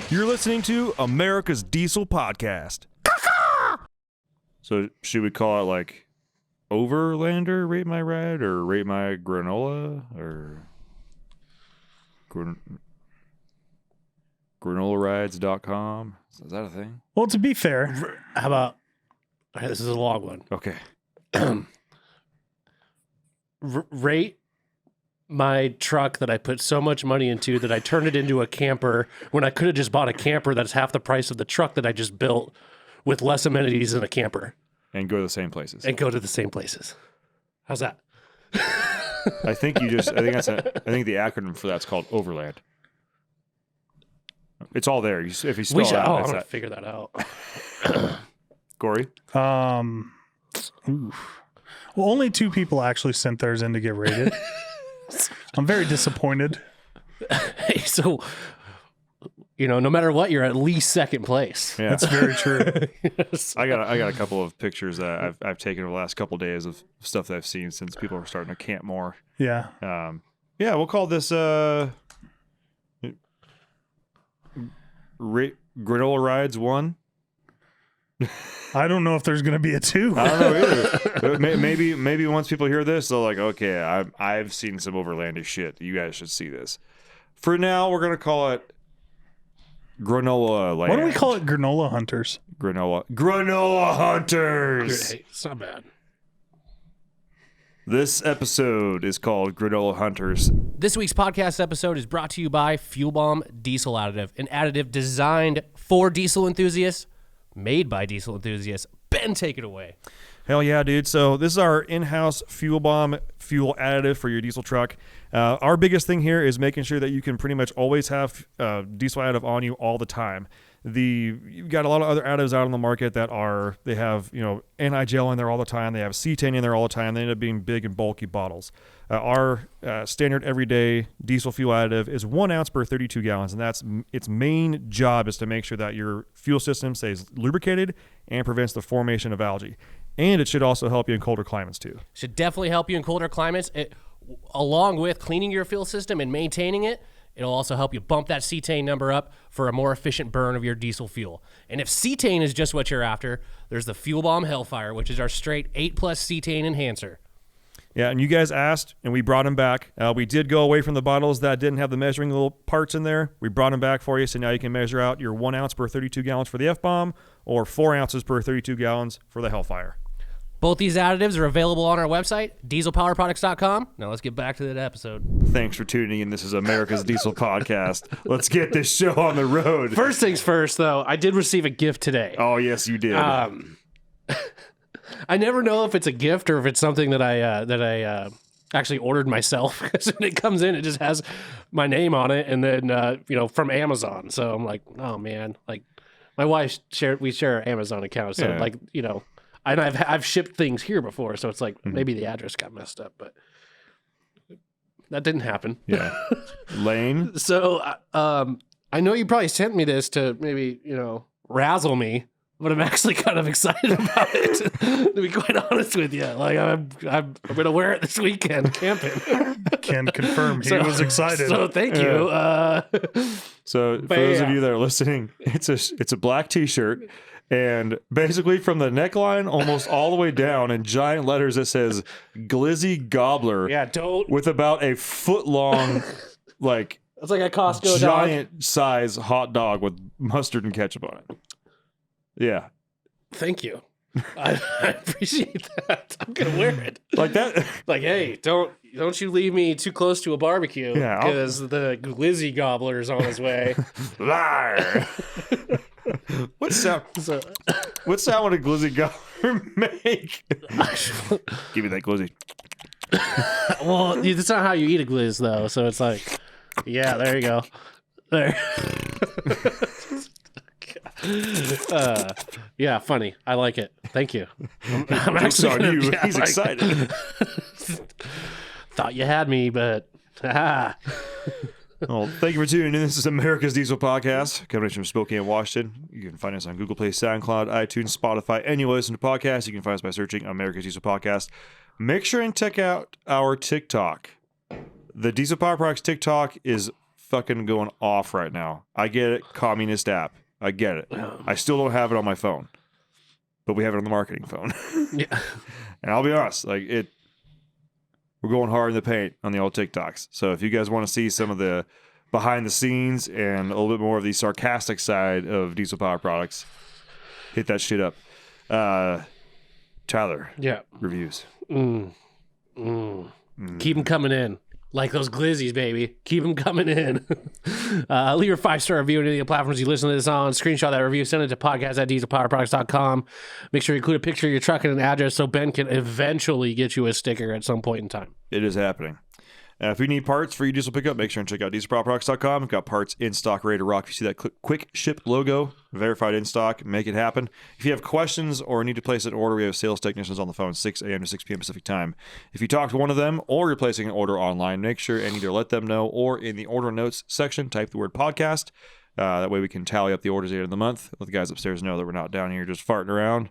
You're listening to America's Diesel Podcast. So should we call it like Overlander, Rate My Ride, or Rate My Granola, or GranolaRides.com? Is that a thing? Well, to be fair, How about, this is a long one. Okay. Rate my truck that I put so much money into that I turned it into a camper when I could have just bought a camper that's half the price of the truck that I just built with less amenities than a camper. And go to the same places. And go to the same places. How's that? I think the acronym for that's called Overland. It's all there. If you spell it out, I'm it's gonna that. figure that out. Corey? Well, only 2 people actually sent theirs in to get rated. I'm very disappointed. Hey, so, no matter what, you're at least second place. Yeah. That's very true. Yes. I got a couple of pictures that I've taken over the last couple of days of stuff that I've seen since people are starting to camp more. Yeah. We'll call this Granola Rides 1. I don't know if there's going to be a 2. I don't know either. maybe once people hear this, they're like, okay, I've seen some overlandish shit. You guys should see this. For now, we're gonna call it Granola Land. Why don't we call it Granola Hunters? Granola Hunters. Hey, it's not bad. This episode is called Granola Hunters. This week's podcast episode is brought to you by Fuel Bomb Diesel Additive, an additive designed for diesel enthusiasts, made by diesel enthusiasts. Ben, take it away. Hell yeah, dude. So this is our in-house Fuel Bomb fuel additive for your diesel truck. Our biggest thing here is making sure that you can pretty much always have diesel additive on you all the time. You've got a lot of other additives out on the market that they have, anti-gel in there all the time. They have cetane in there all the time. They end up being big and bulky bottles. Our standard everyday diesel fuel additive is 1 ounce per 32 gallons, and that's its main job is to make sure that your fuel system stays lubricated and prevents the formation of algae. And it should also help you in colder climates too. Should definitely help you in colder climates. Along with cleaning your fuel system and maintaining it, it'll also help you bump that cetane number up for a more efficient burn of your diesel fuel. And if cetane is just what you're after, there's the Fuel Bomb Hellfire, which is our straight 8+ cetane enhancer. Yeah, and you guys asked, and we brought them back. We did go away from the bottles that didn't have the measuring little parts in there. We brought them back for you, so now you can measure out your 1 ounce per 32 gallons for the F-Bomb or 4 ounces per 32 gallons for the Hellfire. Both these additives are available on our website, dieselpowerproducts.com. Now let's get back to that episode. Thanks for tuning in. This is America's Diesel Podcast. Let's get this show on the road. First things first, though, I did receive a gift today. Oh, yes, you did. I never know if it's a gift or if it's something that I actually ordered myself. Because when it comes in, it just has my name on it, and then from Amazon. So I'm like, oh man, like my wife we share our Amazon account, so Yeah. And I've shipped things here before, so it's like maybe the address got messed up, but that didn't happen. Yeah, Lane. So I know you probably sent me this to maybe razzle me. But I'm actually kind of excited about it, to be quite honest with you. Like, I'm going to wear it this weekend camping. Can confirm he was excited. So thank you. So for those of you that are listening, it's a black T-shirt, and basically from the neckline almost all the way down in giant letters it says "Glizzy Gobbler." Yeah, don't. With about a foot long, like It's like a Costco giant size hot dog with mustard and ketchup on it. Yeah. Thank you. I appreciate that. I'm gonna wear it Like that. Like, hey, don't you leave me too close to a barbecue, because the Glizzy Gobbler's on his way. Liar. What sound would a Glizzy Gobbler make? Give me that Glizzy. Well, that's not how you eat a glizz, though. So it's like, yeah, there you go. There. Yeah, funny. I like it. Thank you. I'm actually on you. He's excited. Thought you had me, but Well, thank you for tuning in. This is America's Diesel Podcast, coming from Spokane, Washington. You can find us on Google Play, SoundCloud, iTunes, Spotify, anywhere you listen to podcasts. You can find us by searching America's Diesel Podcast. Make sure and check out our TikTok. The Diesel Power Products TikTok is fucking going off right now. I get it, communist app. I get it. I still don't have it on my phone, but we have it on the marketing phone. Yeah. And I'll be honest, we're going hard in the paint on the old TikToks. So if you guys want to see some of the behind the scenes and a little bit more of the sarcastic side of diesel power products, hit that shit up. Tyler. Yeah. Reviews. Keep them coming in. Like those glizzies, baby. Keep them coming in. Leave your 5-star review on any of the platforms you listen to this on. Screenshot that review. Send it to podcast@dieselpowerproducts.com. Make sure you include a picture of your truck and an address so Ben can eventually get you a sticker at some point in time. It is happening. If you need parts for your diesel pickup, make sure and check out dieselpowerproducts.com. We've got parts in stock, ready to rock. If you see that quick ship logo, verified in stock, make it happen. If you have questions or need to place an order, we have sales technicians on the phone 6 a.m. to 6 p.m. Pacific time. If you talk to one of them or you're placing an order online, make sure and either let them know or in the order notes section, type the word podcast. That way we can tally up the orders at the end of the month. Let the guys upstairs know that we're not down here just farting around,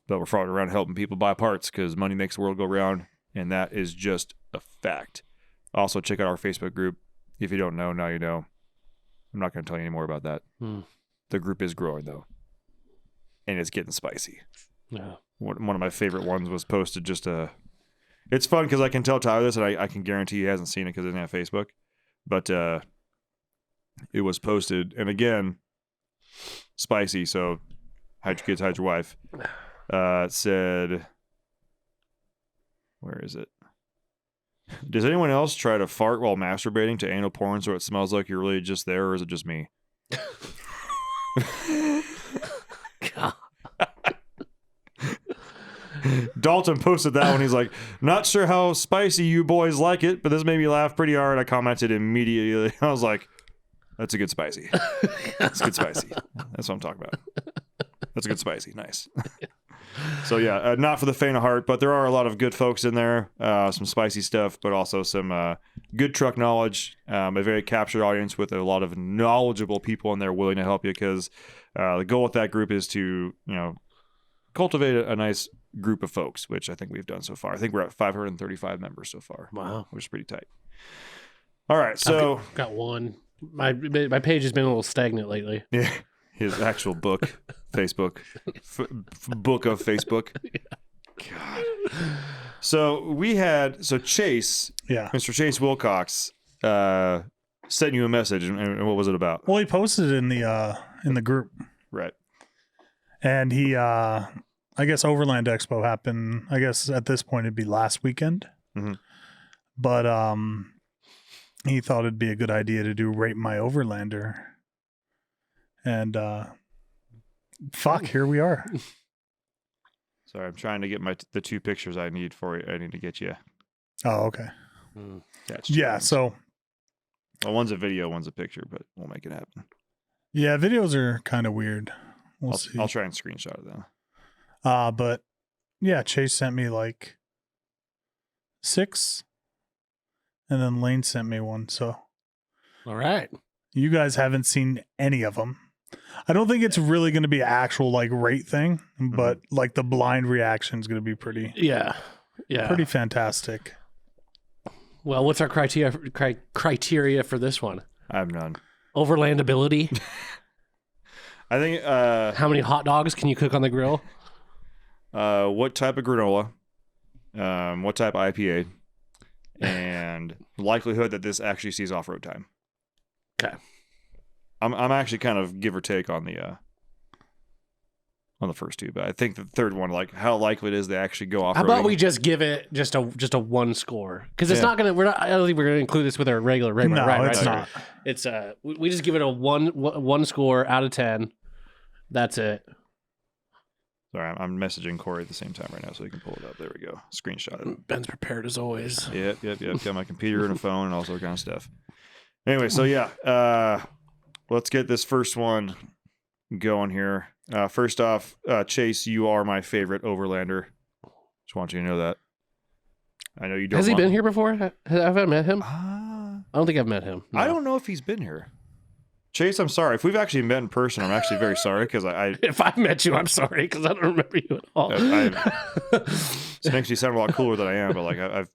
but we're farting around helping people buy parts because money makes the world go round, and that is just a fact. Also, check out our Facebook group. If you don't know, now you know. I'm not going to tell you any more about that. The group is growing, though. And it's getting spicy. Yeah. One of my favorite ones was posted just a... It's fun because I can tell Tyler this, and I can guarantee he hasn't seen it because he doesn't have Facebook. But it was posted. And again, spicy, so hide your kids, hide your wife. It said... Where is it? Does anyone else try to fart while masturbating to anal porn so it smells like you're really just there, or is it just me? Dalton posted that one. He's like, not sure how spicy you boys like it, but this made me laugh pretty hard. I commented immediately. I was like, that's a good spicy. That's good spicy. That's what I'm talking about. That's a good spicy. Nice. So yeah, not for the faint of heart, but there are a lot of good folks in there, some spicy stuff, but also some good truck knowledge, a very captured audience with a lot of knowledgeable people in there willing to help you, because the goal with that group is to, cultivate a nice group of folks, which I think we've done so far. I think we're at 535 members so far. Wow. Which is pretty tight. All right, so... I've got one. My page has been a little stagnant lately. Yeah. His actual book, Facebook, book of Facebook. God. So Chase, Mr. Chase Wilcox, sent you a message, and what was it about? Well, he posted it in the group, right? And he, I guess Overland Expo happened. I guess at this point it'd be last weekend, but he thought it'd be a good idea to do Rate My Overlander. And fuck, here we are. Sorry, I'm trying to get the two pictures I need for you. I need to get you. Oh, okay. Yeah. So, well, one's a video, one's a picture, but we'll make it happen. Yeah, videos are kind of weird. We'll see. I'll try and screenshot it then. But yeah, Chase sent me like 6, and then Lane sent me one. So, all right. You guys haven't seen any of them. I don't think it's really going to be an actual rate thing, but the blind reaction is going to be pretty fantastic. Well, what's our criteria for this one? I have none. Overlandability. I think. How many hot dogs can you cook on the grill? What type of granola? What type of IPA? And likelihood that this actually sees off-road time. Okay. I'm actually kind of give or take on the first two, but I think the third one, how likely it is they actually go off. How about we just give it just a 1 score? Because it's not gonna. I don't think we're gonna include this with our regular rate. No, right, it's not. It's we just give it a one score out of 10. That's it. Sorry, I'm messaging Corey at the same time right now, so we can pull it up. There we go. Screenshot it. Ben's prepared as always. Yep. Got my computer and a phone and all that kind of stuff. Anyway, so yeah, let's get this first one going here. First off, Chase, you are my favorite Overlander. Just want you to know that. I know you don't. Has he been here before? Have I met him? I don't think I've met him. No. I don't know if he's been here. Chase, I'm sorry. If we've actually met in person, I'm actually very sorry because I. If I met you, I'm sorry because I don't remember you at all. It makes you sound a lot cooler than I am, but I've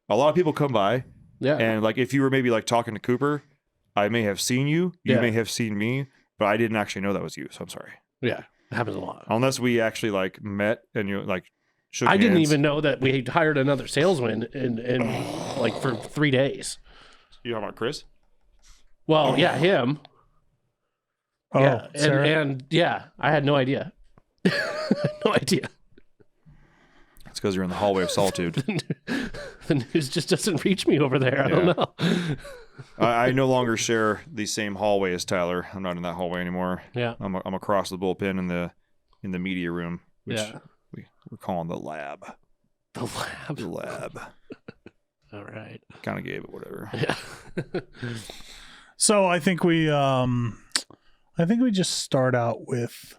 a lot of people come by. Yeah. And if you were maybe talking to Cooper, I may have seen you. You Yeah. may have seen me, but I didn't actually know that was you. So I'm sorry. Yeah, it happens a lot. Unless we actually like met and you like shook I didn't hands. even know that we hired another salesman in like for 3 days. You talking about Chris? Well, yeah, him. Oh, Yeah, Sarah? and yeah, I had no idea. No idea. It's because you're in the hallway of solitude. The news just doesn't reach me over there. I don't Yeah. know. I no longer share the same hallway as Tyler. I'm not in that hallway anymore. Yeah. I'm across the bullpen in the media room, which Yeah. we're calling the lab. The lab. The lab. All right. Kind of gave it whatever. Yeah. So I think we just start out with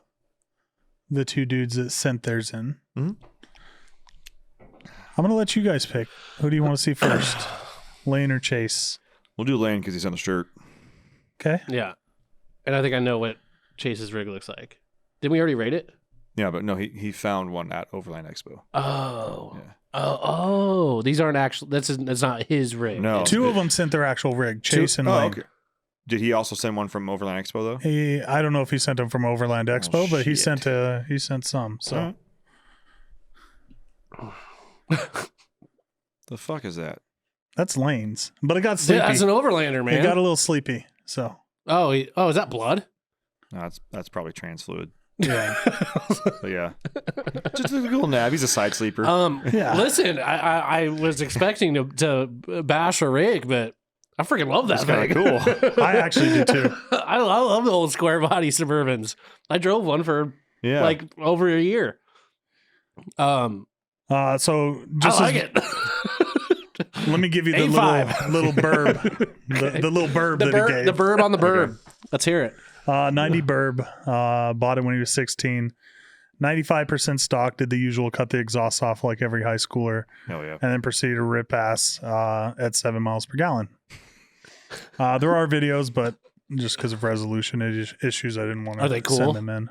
the two dudes that sent theirs in. Mhm. I'm gonna let you guys pick. Who do you want to see first, Lane or Chase? We'll do Lane because he's on the shirt. Okay. Yeah. And I think I know what Chase's rig looks like. Didn't we already rate it? Yeah, but no, he found one at Overland Expo. Oh. Yeah. Oh. These aren't actual. That's not his rig. No. Two of them sent their actual rig, Chase and Lane. Okay. Did he also send one from Overland Expo though? I don't know if he sent them from Overland Expo, but he shit. sent some. So Alright. The fuck is that? that's Lane's. But it got sleepy. That's an overlander, man. It got a little sleepy. So Oh, is that blood? No, that's probably trans fluid. yeah. But yeah, just a little nab. He's a side sleeper. Yeah. Listen, I was expecting to bash a rig, but I freaking love that That's kinda thing. cool. I actually do too. I love the old square body Suburbans. I drove one for Yeah, like over a year. So I just like it. let me give you the 8.5. little burb. The little burb The that he burb, gave. the burb on the burb. Let's hear it. 90 burb. Bought it when he was 16. 95% stock. Did the usual, cut the exhaust off like every high schooler, hell yeah. and then proceeded to rip ass at 7 miles per gallon. There are videos, but just because of resolution issues, I didn't want Are they to cool? send them in.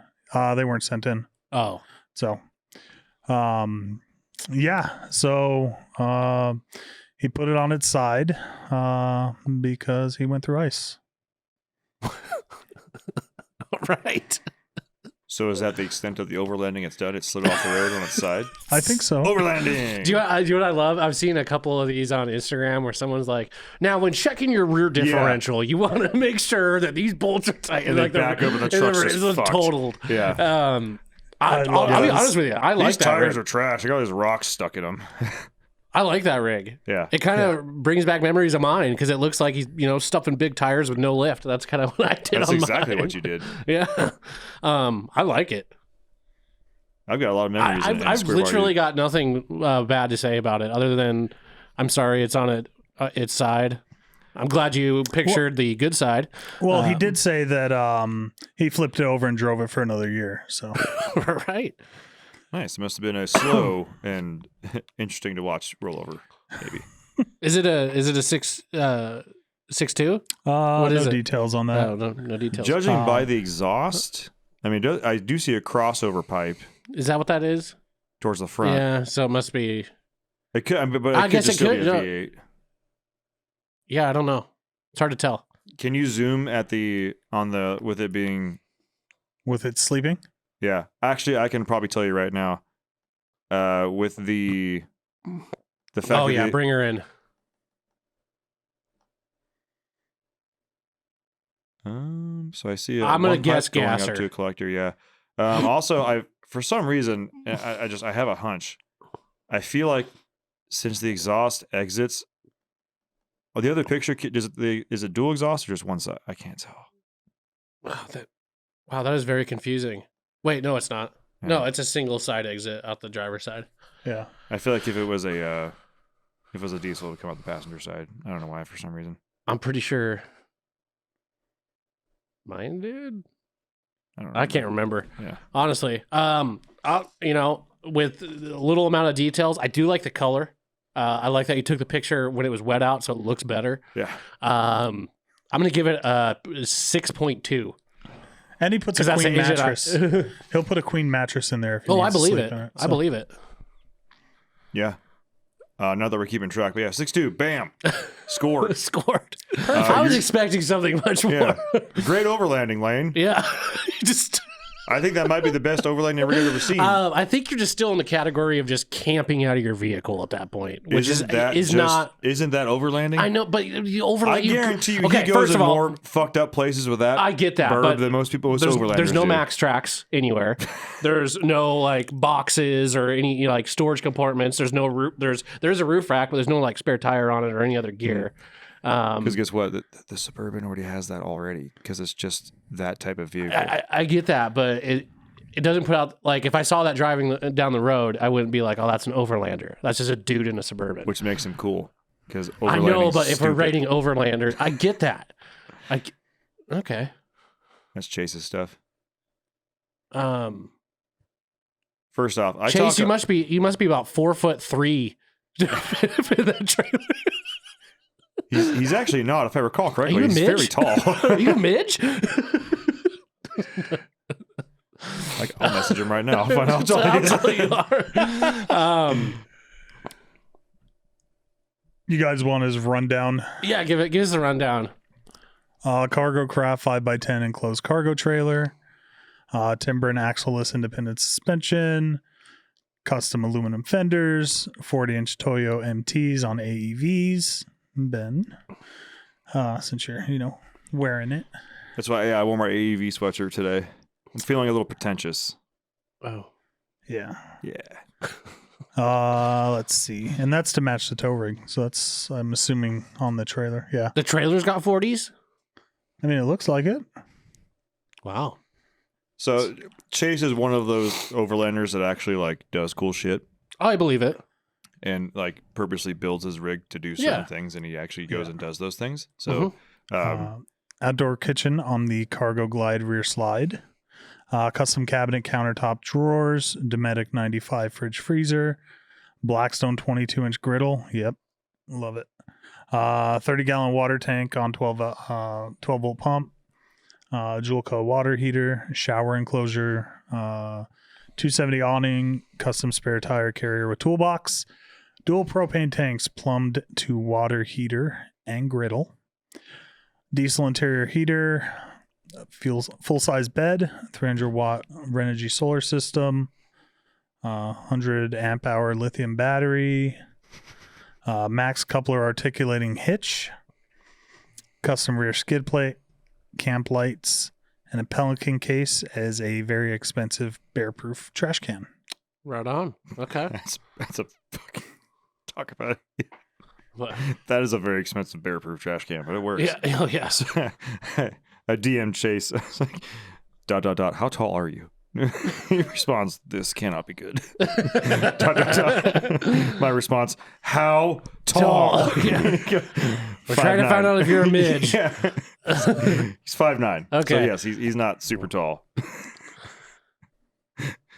They weren't sent in. Oh, So, yeah. So he put it on its side because he went through ice. right. So is that the extent of the overlanding it's done? It slid off the road on its side. I think so. Overlanding. Do you know what I love? I've seen a couple of these on Instagram where someone's like, "Now, when checking your rear differential, you want to make sure that these bolts are tight." And they back up and the truck's just fucked. totaled. Yeah. I'll love be this. honest with you. I like These that tires rig. are trash. I got these rocks stuck in them. I like that rig. Yeah. It kind of brings back memories of mine because it looks like he's stuffing big tires with no lift. That's kind of what I did. That's on exactly mine. what you did. Yeah. I like it. I've got a lot of memories. in I've square literally body. got nothing bad to say about it other than I'm sorry it's on its side. I'm glad you pictured the good side. Well, he did say that he flipped it over and drove it for another year. So Right. Nice. It must have been a slow and interesting to watch rollover. Maybe. Is it a 6.2? no is it? details on that. No details. Judging by the exhaust, I mean, I do see a crossover pipe Is that what that is? towards the front. Yeah, so it must be. It could, but I it guess could just it still could, be a no. V8. Yeah, I don't know. It's hard to tell. Can you zoom at with it being? With it sleeping? Yeah, actually, I can probably tell you right now. With the fact. Oh that yeah, bring her in. So I see. I'm gonna one guess pipe going up gasser. to a collector. Yeah. Also, I for some reason I have a hunch. I feel like since the exhaust exits, the other picture is it dual exhaust or just one side? I can't tell. Wow, that is very confusing. Wait, no, it's not. Yeah. No, it's a single side exit out the driver's side. Yeah. I feel like if it was a diesel, it would come out the passenger side. I don't know why for some reason. I'm pretty sure mine did. I don't know. I can't remember. Yeah. Honestly. With a little amount of details, I do like the color. I like that you took the picture when it was wet out, so it looks better. Yeah. I'm gonna give it a 6.2. And he puts a 'Cause that's queen the agent mattress. He'll put a queen mattress in there. If he Oh, I needs to believe sleep it. in I believe it. Yeah. Not that we're keeping track, but yeah, 6-2, bam, scored. Scored. I was expecting something much more. Yeah, great overlanding, Lane. Yeah. Just. I think that might be the best overlanding rig I've ever seen. I think you're just still in the category of just camping out of your vehicle at that point, which isn't that overlanding? I know, but you overland. I guarantee you, he goes in more fucked up places with that. I get that, bird but than most people with overlanders. There's no do. max tracks anywhere. There's no like boxes or any like storage compartments. There's no roof. There's a roof rack, but there's no like spare tire on it or any other gear. Because guess what? The Suburban already has that already because it's just that type of vehicle. I get that, but it doesn't put out, like, if I saw that driving down the road, I wouldn't be like, oh, that's an Overlander. That's just a dude in a Suburban. Which makes him cool. Because I know, but if we're rating Overlanders, I get that. Okay. That's Chase's stuff. First off, Chase, you must be about 4'3" for that trailer. He's actually not, if I recall correctly. He's very tall. Are you a midge? Like, I'll message him right now. Find out how tall you are. You guys want his rundown? Yeah, give us a rundown. Cargo craft 5x10 enclosed cargo trailer. Timber and axle-less independent suspension. Custom aluminum fenders. 40-inch Toyo MTs on AEVs. Ben, since you're, wearing it. That's why I wore my AEV sweatshirt today. I'm feeling a little pretentious. Oh. Yeah. Yeah. Let's see. And that's to match the tow rig. So that's, I'm assuming, on the trailer. Yeah. The trailer's got 40s? I mean, it looks like it. Wow. So Chase is one of those overlanders that actually, like, does cool shit. I believe it. And like purposely builds his rig to do certain things, and he actually goes and does those things. So, outdoor kitchen on the Cargo Glide rear slide, custom cabinet countertop drawers, Dometic 95 fridge freezer, Blackstone 22-inch griddle. Yep, love it. 30-gallon water tank on 12-volt pump, Julco water heater, shower enclosure, 270 awning, custom spare tire carrier with toolbox. Dual propane tanks plumbed to water heater and griddle. Diesel interior heater. Full-size bed. 300-watt Renogy solar system. 100 amp-hour lithium battery. Max coupler articulating hitch. Custom rear skid plate. Camp lights. And a Pelican case as a very expensive bear-proof trash can. Right on. Okay. That's a fucking... Talk about it. What? That is a very expensive bear-proof trash can, but it works. Yeah. Oh, yes. A DM Chase. Like, ... How tall are you? He responds, "This cannot be good." ... My response, "How tall?" Yeah. We're trying to find out if you're a midge. Yeah. He's 5'9". Okay. So yes, he's not super tall.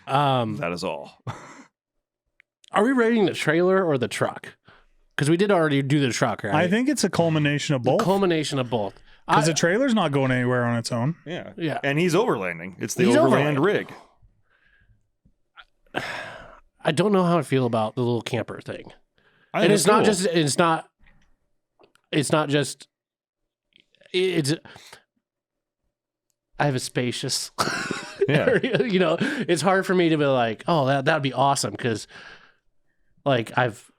That is all. Are we rating the trailer or the truck? Because we did already do the truck, right? I think it's a culmination of both. Culmination of both. Because the trailer's not going anywhere on its own. Yeah. Yeah. And he's overlanding. It's the overland rig. I don't know how I feel about the little camper thing. And it's not just I have a spacious area, it's hard for me to be like, oh, that'd be awesome, because like it's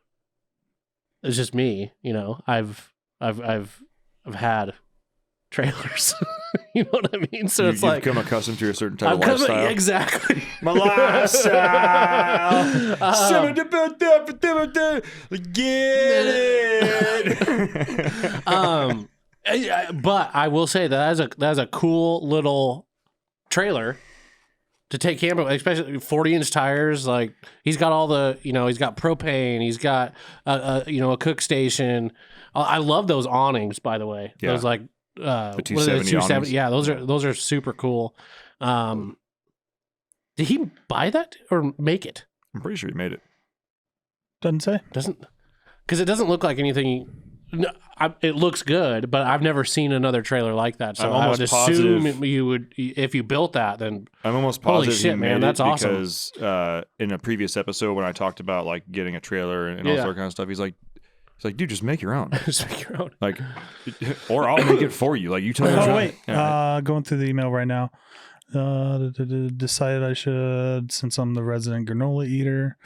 just me, I've had trailers. You know what I mean? So it's like you've become accustomed to a certain type of lifestyle. Exactly. My lifestyle. Get it. But I will say that's a cool little trailer to take camera, especially 40-inch tires. Like, he's got all the, he's got propane, he's got a cook station. I love those awnings, by the way. Yeah. Those like the 270. Yeah, those are super cool. Did he buy that or make it? I'm pretty sure he made it. Doesn't say. Because it doesn't look like anything No, it looks good, but I've never seen another trailer like that. So I would positive- assume you would, if you built that, then I'm almost holy positive shit, he man, made that's it awesome. because in a previous episode when I talked about like getting a trailer and all Yeah. sort of kind of stuff, he's like, dude, just make your own. just make your own. Like, or I'll make it for you. Like, you tell me. what you Oh want. wait, Yeah. going through the email right now. Decided I should, since I'm the resident granola eater,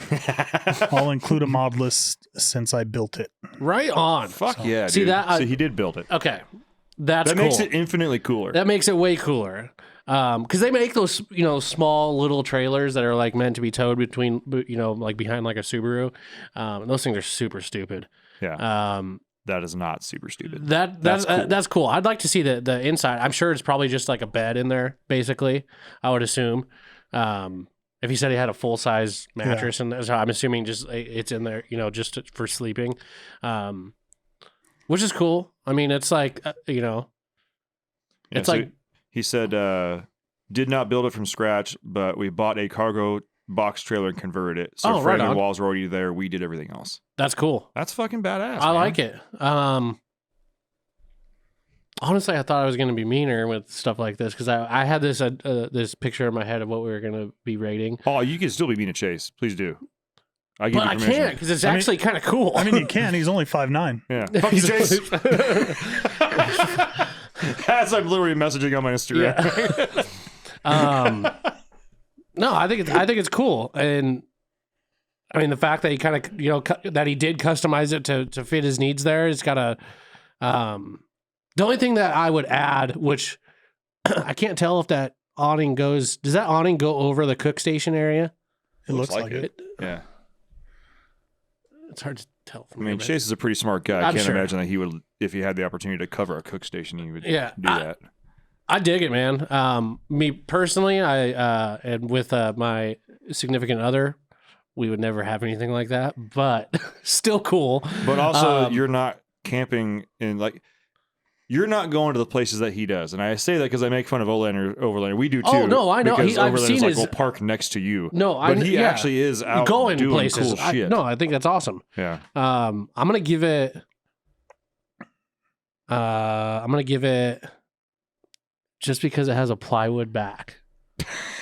I'll include a mod list since I built it. Right on. Fuck yeah, See dude. that? So he did build it. Okay, that's That cool. makes it infinitely cooler. That makes it way cooler. Because they make those, small little trailers that are like meant to be towed between, like behind like a Subaru. And those things are super stupid. Yeah. That is not super stupid. That's cool. I'd like to see the inside. I'm sure it's probably just like a bed in there, basically. I would assume. If he said he had a full size mattress, and so I'm assuming just it's in there, just for sleeping, which is cool. I mean, it's like Yeah, it's so like he said, did not build it from scratch, but we bought a cargo box trailer and converted it. So Oh, right frame and on. walls were already there. We did everything else. that's cool. That's fucking badass. I like it. Honestly, I thought I was going to be meaner with stuff like this because I had this this picture in my head of what we were going to be rating. Oh, you can still be mean to Chase. Please do. I give But you I permission. can't because it's actually kind of cool. I mean, you can. He's only 5'9". Yeah. Fuck you, Chase. As I'm literally messaging on my Instagram. Yeah. No, I think it's cool, and I mean the fact that he kind of that he did customize it to fit his needs there. It's got a the only thing that I would add, which I can't tell if that awning goes. Does that awning go over the cook station area? It looks like it. Yeah. It's hard to tell from I mean, here, Chase is a pretty smart guy. I I'm can't sure. imagine that he would, if he had the opportunity to cover a cook station, he would Yeah, do that. I dig it, man. Me personally, I and with my significant other, we would never have anything like that, but still cool. But also, you're not camping in like. You're not going to the places that he does, and I say that because I make fun of Overlander. We do too. Oh, no, I know. Because I've Overlander's seen like, his- we'll park next to you. No, but he actually is out going doing places. cool shit. I think that's awesome. Yeah. I'm gonna give it. Just because it has a plywood back.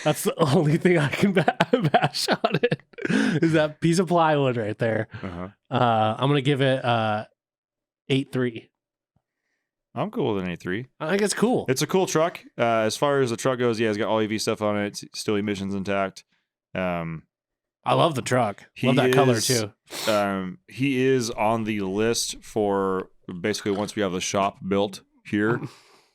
That's the only thing I can bash on it. Is that piece of plywood right there? Uh-huh. I'm gonna give it 8.3. I'm cool with an A3. I think it's cool. It's a cool truck. As far as the truck goes, yeah, it's got all EV stuff on it. It's still emissions intact. I love the truck. Love that color too. He is on the list for basically once we have the shop built here.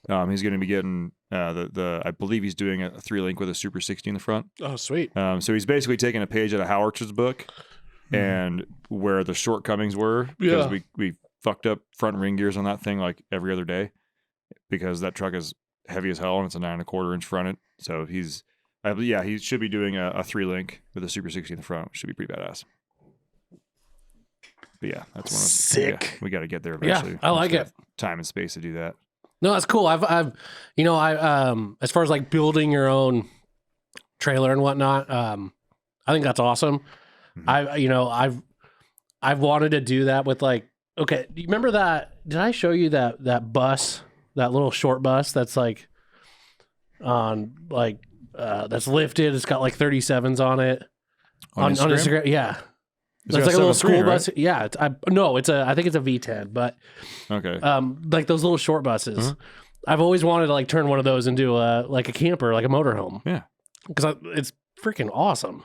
He's going to be getting I believe he's doing a 3-link with a Super 60 in the front. Oh, sweet. So he's basically taking a page out of Howard's book and where the shortcomings were because we fucked up front ring gears on that thing like every other day because that truck is heavy as hell and it's a 9.25 inch fronted. So he should be doing a 3-link with a Super 60 in the front, which should be pretty badass. But yeah, that's one of Sick. Yeah, we got to get there eventually. Yeah, I like it. Time and space to do that. No, that's cool. I've as far as like building your own trailer and whatnot, I think that's awesome. Mhm. I've wanted to do that with like, okay, do you remember that? Did I show you that bus, that little short bus that's like on like that's lifted? It's got like 37s on it on Instagram. Yeah. Is It's that like a little 7.3, school right? bus. Yeah. I think it's a V10, but Okay. like those little short buses. Uh-huh. I've always wanted to like turn one of those into like a camper, like a motorhome. Yeah. Because it's freaking awesome.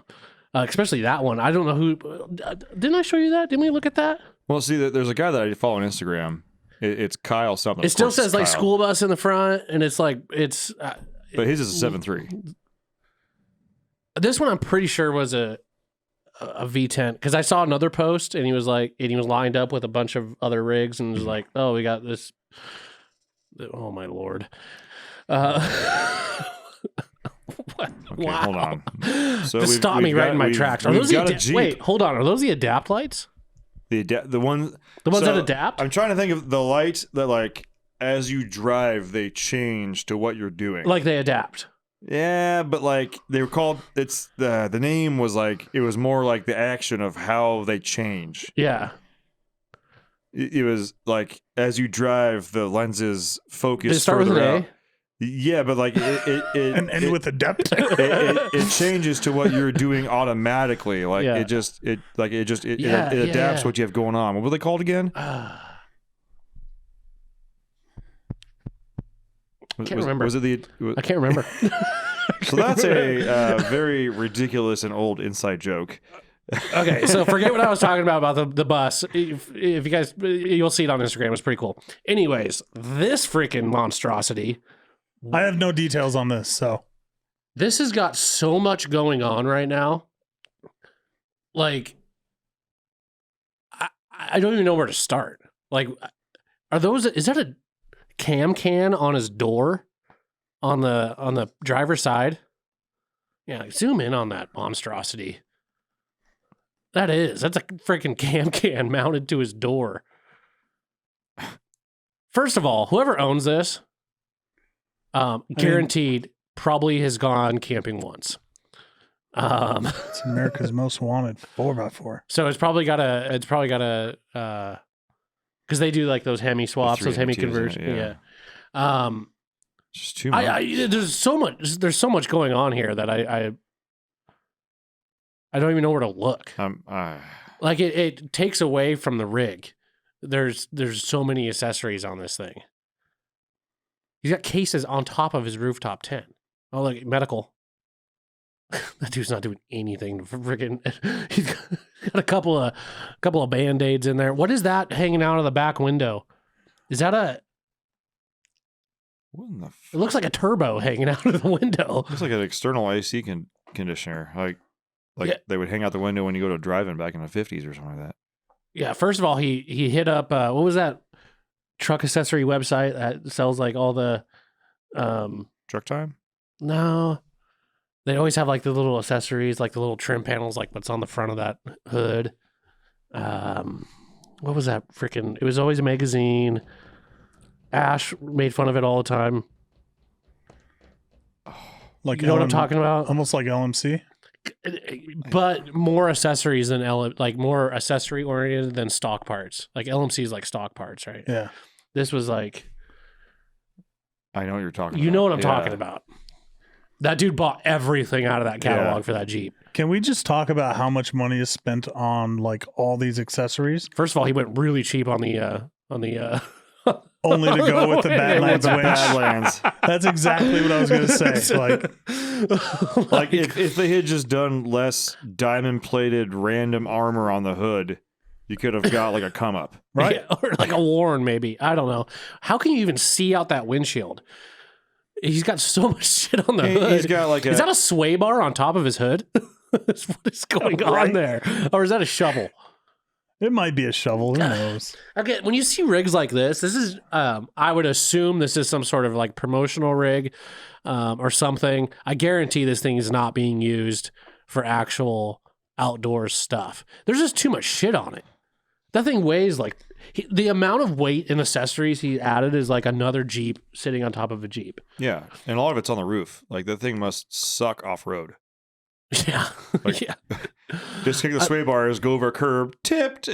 Especially that one. I don't know who. Didn't I show you that? Didn't we look at that? Well, see, there's a guy that I follow on Instagram. It's Kyle something. It Of still course it's says like Kyle. school bus in the front, and it's like it's. But his is a 7.3. This one I'm pretty sure was a V10 because I saw another post and he was lined up with a bunch of other rigs and was like, oh, we got this. Oh my lord. What? Okay, Wow. hold on. So Just stop me right in my tracks. Are those wait, hold on. Are those the adapt lights? The ones that adapt? I'm trying to think of the lights that like as you drive they change to what you're doing. Like they adapt. Yeah, but like they were called. It's the name was like it was more like the action of how they change. Yeah. it was like as you drive, the lenses focus Did it start with further an out. Yeah, but like And end with a depth. it changes to what you're doing automatically. Like Yeah. it Yeah, adapts yeah. what you have going on. What were they called again? Can't remember. Was it the? I can't remember. So that's a very ridiculous and old inside joke. Okay, so forget what I was talking about the bus. If you guys, you'll see it on Instagram. It's pretty cool. Anyways, this freaking monstrosity. I have no details on this, so This has got so much going on right now. Like, I don't even know where to start. Like, is that a can on his door on the driver's side? Yeah, zoom in on that monstrosity. That's a freaking can mounted to his door. First of all, whoever owns this, guaranteed probably has gone camping once. it's America's Most Wanted 4x4. So it's probably got a because they do like those Hemi swaps, those Hemi 3MTs, conversions. yeah. Yeah. Just too much. There's so much going on here that I don't even know where to look. Like it takes away from the rig. There's so many accessories on this thing. He's got cases on top of his rooftop tent. Oh, look, medical. That dude's not doing anything. Freaking, he's got a couple of Band-Aids in there. What is that hanging out of the back window? Is that What in the? It looks like a turbo hanging out of the window. Looks like an external AC conditioner. Like Yeah. they would hang out the window when you go to drive-in back in the 50s or something like that. Yeah, first of all, he hit up what was that truck accessory website that sells like all the Truck time? no. They always have like the little accessories, like the little trim panels, like what's on the front of that hood. What was that freaking? It was always a magazine. Ash made fun of it all the time. Like You know what I'm talking about? Almost like LMC. But more accessories than more accessory oriented than stock parts. Like LMC is like stock parts, right? Yeah. This was like, I know what you're talking about. you know what I'm Yeah. talking about. That dude bought everything out of that catalog for that Jeep. Can we just talk about how much money is spent on like all these accessories? First of all, he went really cheap on the Only to go with the Badlands winch. Badlands. That's exactly what I was going to say. Like if they had just done less diamond-plated random armor on the hood, you could have got like a come up. Right? Yeah, or like a Warren, maybe. I don't know. How can you even see out that windshield? He's got so much shit on the hood. He's got like Is that a sway bar on top of his hood? What is going on there? Or is that a shovel? It might be a shovel. Who knows? Okay, when you see rigs like this is, I would assume this is some sort of like promotional rig or something. I guarantee this thing is not being used for actual outdoor stuff. There's just too much shit on it. That thing weighs like, the amount of weight and accessories he added is like another Jeep sitting on top of a Jeep. Yeah, and a lot of it's on the roof. Like that thing must suck off-road. Yeah. Like- Yeah. Just take the sway bars, go over a curb, tipped.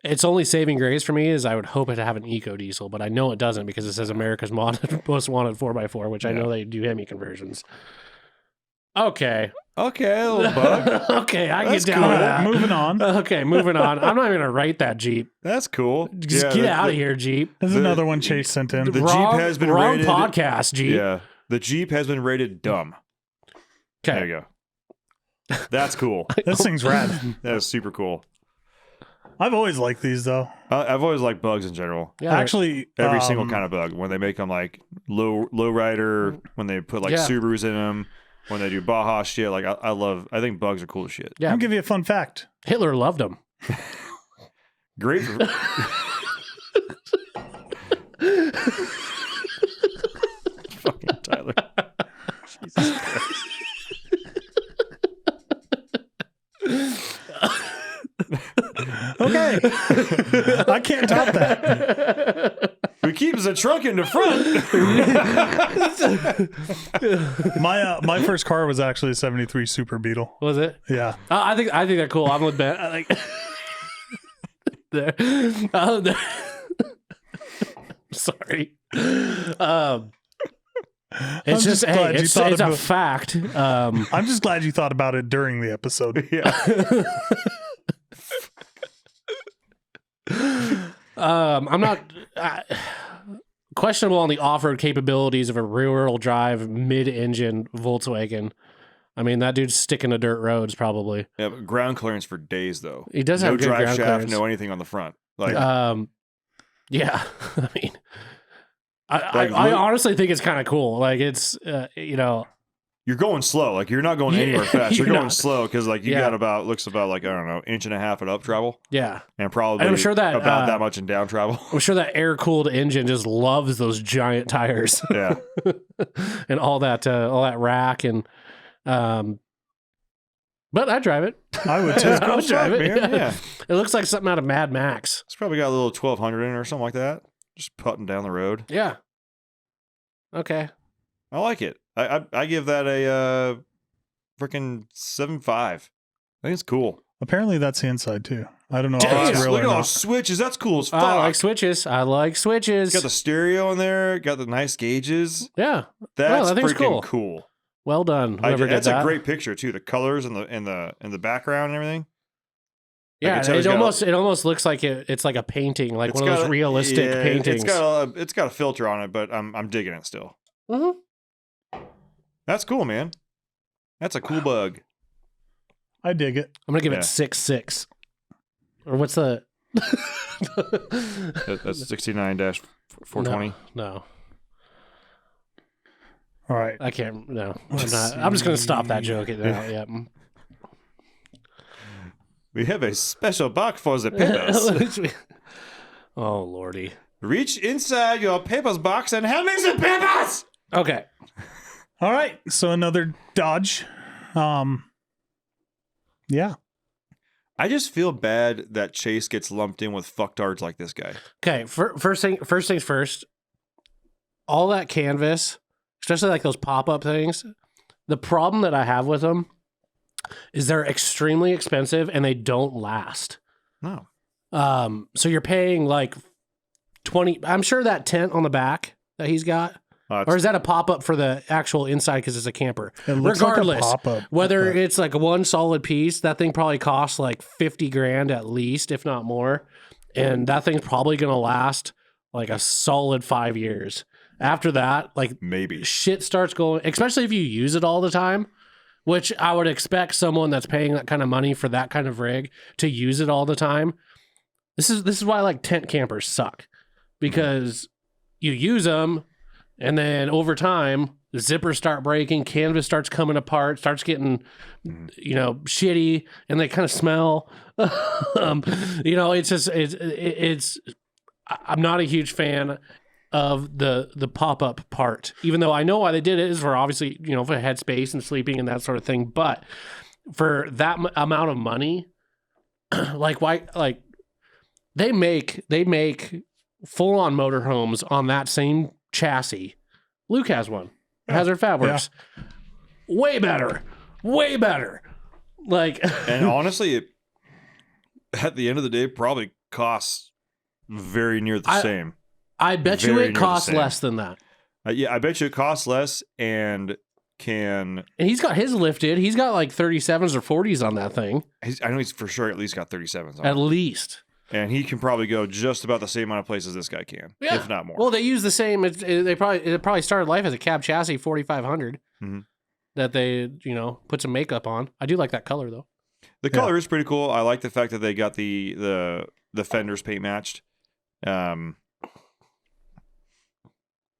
It's only saving grace for me is I would hope it to have an eco diesel, but I know it doesn't because it says America's Most Wanted 4x4, which I know they do Hemi conversions. Okay. Okay, little bug. Okay, I That's get down cool. with that. Moving on. Okay, moving on. I'm not even gonna write that Jeep. That's cool. Just get out of here, Jeep. There's another one Chase sent in. The Jeep wrong, has been wrong rated. podcast, Jeep. Yeah, the Jeep has been rated dumb. There Okay. you go. That's cool. This thing's rad. That is super cool. I've always liked these though. I've always liked bugs in general. Yeah, Actually, Every single kind of bug. When they make them like low rider, when they put like Yeah. Subarus in them, when they do Baja shit. Like I think bugs are cool as shit. yeah. I'll give you a fun fact. Hitler loved them. Great. Fucking Tyler. Jesus Christ. Okay. I can't top that. We keep the trunk in the front. My first car was actually a '73 Super Beetle. Was it? Yeah. I think they're cool. I'm with Ben. I like. Sorry. It's just hey, it's a fact. I'm just glad you thought about it during the episode. Yeah. I'm not questionable on the off-road capabilities of a rear-wheel drive mid-engine Volkswagen. I mean, that dude's sticking to dirt roads probably. Yeah, but ground clearance for days though. He does no have good drive ground shaft, clearance. no anything on the front. Like, yeah. I mean, I honestly think it's kind of cool. Like it's, you're going slow. Like you're not going anywhere fast. You're going slow because like you Yeah. got about looks about like I don't know inch and a half at up travel. Yeah. And probably And I'm sure that, about that much in down travel. I'm sure that air-cooled engine just loves those giant tires. Yeah. And all that rack and, but I drive it. I would too. I would drive it. man. Yeah. It looks like something out of Mad Max. It's probably got a little 1200 in it or something like that. Just putting down the road. Yeah. Okay. I like it. I give that a freaking 7.5. I think it's cool. Apparently, that's the inside too. I don't know if Damn. it's real Look or at all not. those switches. That's cool as fuck. I like switches. Got the stereo in there. Got the nice gauges. Yeah. That's that thing's freaking cool. Well done. Whoever did That's that. a great picture too. The colors and the background and everything. Yeah, I can tell it almost looks like it's like a painting, like It's one of got those realistic paintings. It's got a filter on it, but I'm digging it still. Mm-hmm. That's cool, man. That's a cool bug. I dig it. I'm gonna give it 6.6. Or what's the? That's 69-420. No, All right. I can't. No, I'm not. I'm just gonna stop that joke now. Yeah. We have a special box for the papers. Oh lordy. Reach inside your papers box and hand me the papers. Okay. All right. So another Dodge. Yeah. I just feel bad that Chase gets lumped in with fucktards like this guy. Okay. First things first. All that canvas, especially like those pop-up things. The problem that I have with them is they're extremely expensive and they don't last. No. So you're paying like 20. I'm sure that tent on the back that he's got, or is that a pop up for the actual inside because it's a camper? It looks Regardless, like a pop-up. whether it's like one solid piece, that thing probably costs like 50 grand at least, if not more. And that thing's probably going to last like a solid 5 years. After that, like Maybe. shit starts going, especially if you use it all the time, which I would expect someone that's paying that kind of money for that kind of rig to use it all the time. This is why like tent campers suck, because you use them and then over time the zippers start breaking, canvas starts coming apart, starts getting, shitty, and they kind of smell. It's just, it's, I'm not a huge fan of the pop-up part, even though I know why they did it is for obviously, for headspace and sleeping and that sort of thing. But for that amount of money, they make full-on motorhomes on that same chassis. Luke has one. Hazard Fabworks. Yeah. Way better. And honestly, at the end of the day, probably costs very near the same. I bet you it costs less than that. I bet you it costs less and can. And he's got his lifted. He's got like 37s or 40s on that thing. I know he's for sure at least got 37s on At least. And he can probably go just about the same amount of places this guy can, if not more. Well, they use the same. It probably started life as a cab chassis 4500 that they put some makeup on. I do like that color though. The color is pretty cool. I like the fact that they got the fenders paint matched.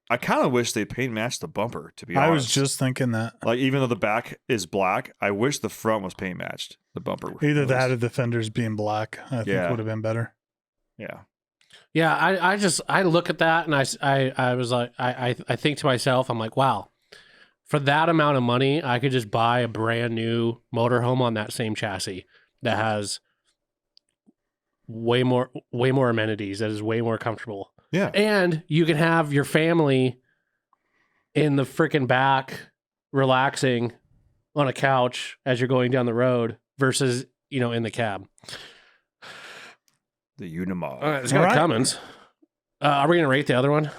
I kind of wish they paint matched the bumper, to be honest. I was just thinking that. Like, even though the back is black, I wish the front was paint matched. The bumper. Either that or the fenders being black, I think would have been better. Yeah. Yeah, I look at that and I was like, I think to myself, I'm like, wow, for that amount of money, I could just buy a brand new motorhome on that same chassis that has way more amenities, that is way more comfortable. Yeah. And you can have your family in the freaking back relaxing on a couch as you're going down the road versus, in the cab. The Unimog. All right, let's go to Cummins. Are we going to rate the other one?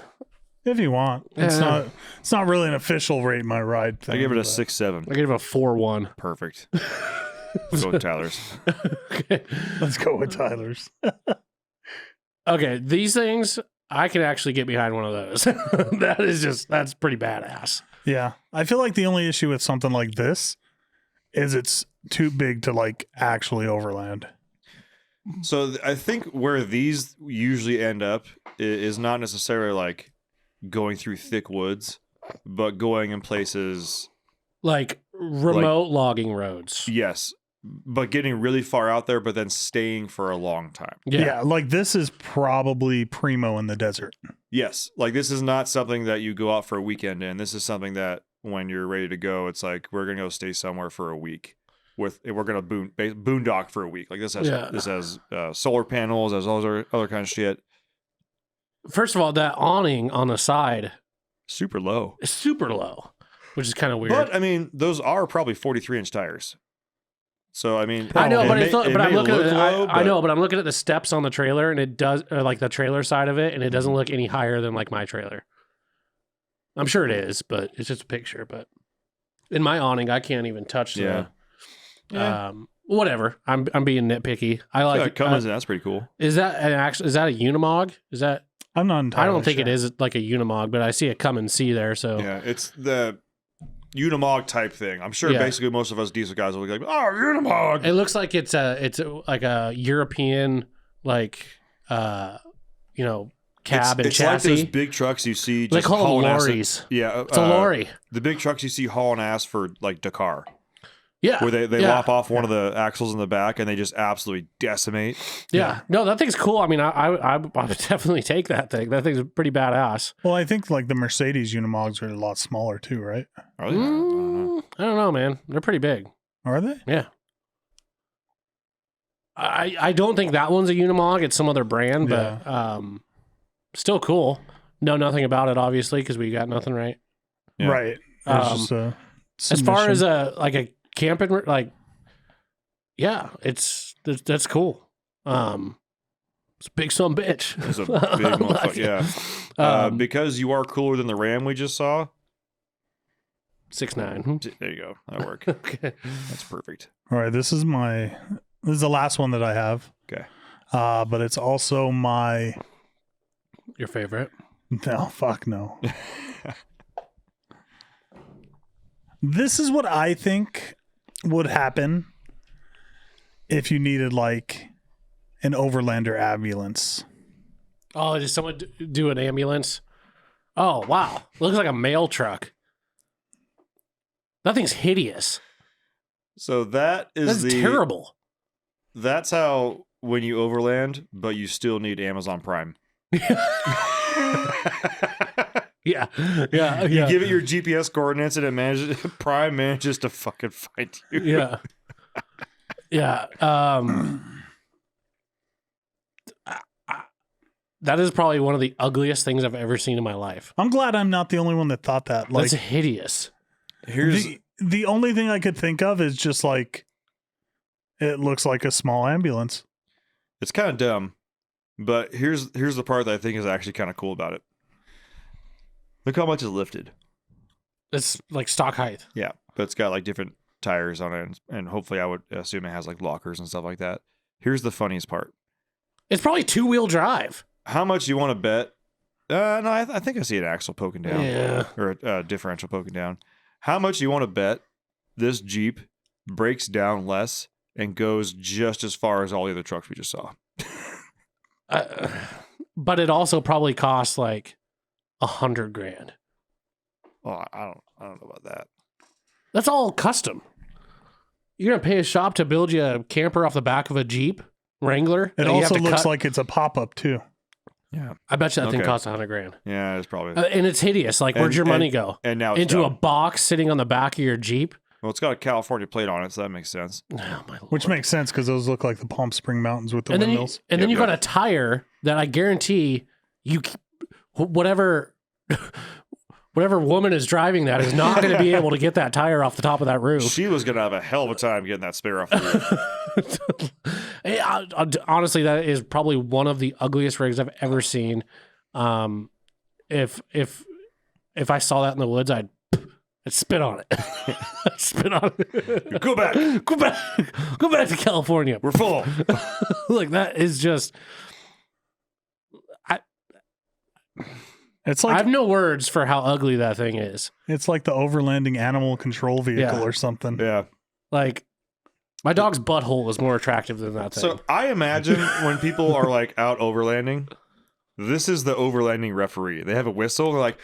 If you want. It's not really an official rate my ride thing. I give it a 6-7. I give it a 4-1. Perfect. Let's go with Tyler's. Okay. Let's go with Tyler's. Okay, these things, I can actually get behind one of those. That's pretty badass. Yeah. I feel like the only issue with something like this is it's too big to like actually overland. So I think where these usually end up is not necessarily like going through thick woods, but going in places like remote logging roads. Yes, but getting really far out there, but then staying for a long time. Yeah, like this is probably primo in the desert. Yes, like this is not something that you go out for a weekend in. This is something that when you're ready to go, it's like we're gonna go stay somewhere for a week. We're gonna boondock for a week. Like this has solar panels, has all other kind of shit. First of all, that awning on the side super low, is super low, which is kind of weird. But I mean, those are probably 43-inch tires. So I mean, I know, I know, but I'm looking at the steps on the trailer, and it does like the trailer side of it, and it doesn't look any higher than like my trailer. I'm sure it is, but it's just a picture. But in my awning, I can't even touch the. Yeah. Whatever. I'm being nitpicky. I like Cummins. That's pretty cool. Is that is that a Unimog? Is that? I'm not entirely I don't think sure. it is like a Unimog, but I see a Cummins C there. So yeah, it's the Unimog type thing. I'm sure basically most of us diesel guys will be like, "Oh, Unimog." It looks like it's like a European cab and it's chassis. Like those big trucks you see. They Just call them hauling lorries. ass. Yeah, it's a lorry. The big trucks you see hauling ass for like Dakar. Yeah, where they lop off one of the axles in the back and they just absolutely decimate. Yeah, no, that thing's cool. I mean, I would definitely take that thing. That thing's pretty badass. Well, I think like the Mercedes Unimogs are a lot smaller too, right? Are they? I don't know, man. They're pretty big. Are they? Yeah. I don't think that one's a Unimog. It's some other brand, but still cool. Know nothing about it, obviously, because we got nothing right. Yeah. Right. Just a as far as a camping, that's cool. It's a big son bitch. It's a big motherfucker. Yeah. Because you are cooler than the Ram we just saw. 6'9". There you go. That'll work. Okay. That's perfect. All right. This is the last one that I have. Okay. But it's also your favorite. No, fuck no. This is what I think would happen if you needed like an Overlander ambulance. Oh, did someone do an ambulance? Oh, wow. Looks like a mail truck. That thing's hideous. So that's terrible. That's how when you overland, but you still need Amazon Prime. Yeah. You give it your GPS coordinates and Prime manages to fucking find you. Yeah. Yeah. That is probably one of the ugliest things I've ever seen in my life. I'm glad I'm not the only one that thought that. Like, that's hideous. Here's the only thing I could think of is just like it looks like a small ambulance. It's kind of dumb, but here's the part that I think is actually kind of cool about it. Look how much is lifted. It's like stock height. Yeah, but it's got like different tires on it, and hopefully I would assume it has like lockers and stuff like that. Here's the funniest part. It's probably 2-wheel drive. How much do you want to bet? No, I think I see an axle poking down. Yeah. Or a differential poking down. How much do you want to bet this Jeep breaks down less and goes just as far as all the other trucks we just saw? But it also probably costs like $100,000. Oh, I don't know about that. That's all custom. You're gonna pay a shop to build you a camper off the back of a Jeep Wrangler. It also looks like it's a pop-up too. Yeah, I bet you that thing costs $100,000. Yeah, it's probably. And it's hideous. Like, where'd your money go? And now it's into down. a box sitting on the back of your Jeep. Well, it's got a California plate on it, so that makes sense. Oh, my Lord. Which makes sense because those look like the Palm Spring Mountains with the windmills. Then you've got a tire that I guarantee whatever woman is driving that is not going to be able to get that tire off the top of that roof. She was going to have a hell of a time getting that spare off the roof. Honestly, that is probably one of the ugliest rigs I've ever seen. If I saw that in the woods, I'd spit on it. I'd spit on it. Go back. Go back to California. We're full. Like, that is just... It's I like have no words for how ugly that thing is. it's like the overlanding animal control vehicle or something. Yeah. Like, my dog's butthole is more attractive than that thing. So I imagine when people are like out overlanding, this is the overlanding referee. They have a whistle. They're like,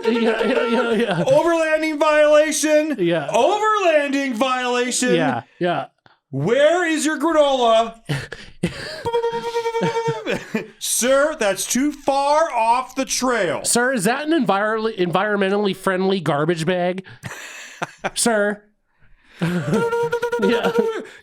yeah. overlanding violation. Yeah. Overlanding violation. Yeah. Where is your granola? Sir, that's too far off the trail. Sir, is that an environmentally friendly garbage bag? Sir. Yeah.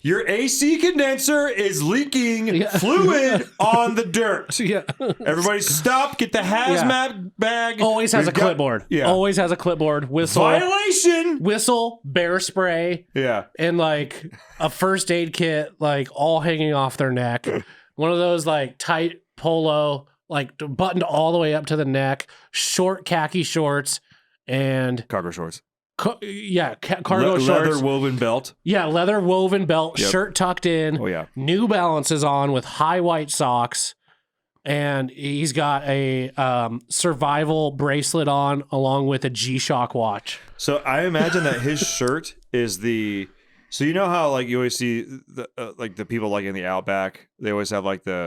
Your AC condenser is leaking fluid on the dirt. Yeah. Everybody stop, get the hazmat bag. Always has a clipboard. Yeah. Always has a clipboard. Whistle. Violation. Whistle, bear spray, Yeah. and like a first aid kit, like all hanging off their neck. One of those like tight polo, like buttoned all the way up to the neck, short khaki shorts, and Cargo shorts. cargo shorts. Leather woven belt. Yeah, leather woven belt, Yep. shirt tucked in. Oh, yeah. New Balances on with high white socks. And he's got a survival bracelet on along with a G-Shock watch. So I imagine that his shirt is the... So you know how like you always see the like the people like in the Outback, they always have like they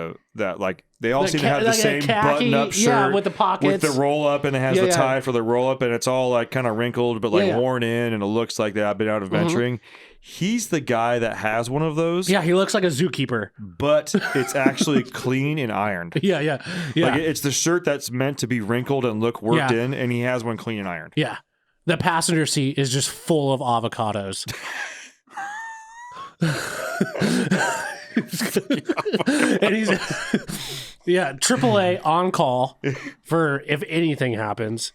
all seem to have the like a same khaki, button-up shirt, yeah, with the pockets, with the roll up, and it has Yeah, the yeah. tie for the roll up, and it's all like kind of wrinkled but like Yeah, yeah. worn in, and it looks like that. I've been out adventuring. He's the guy that has one of those. Yeah, he looks like a zookeeper. But it's actually clean and ironed. Yeah. Like it's the shirt that's meant to be wrinkled and look worked Yeah. in, and he has one clean and ironed. Yeah. The passenger seat is just full of avocados. And he's AAA on call for if anything happens.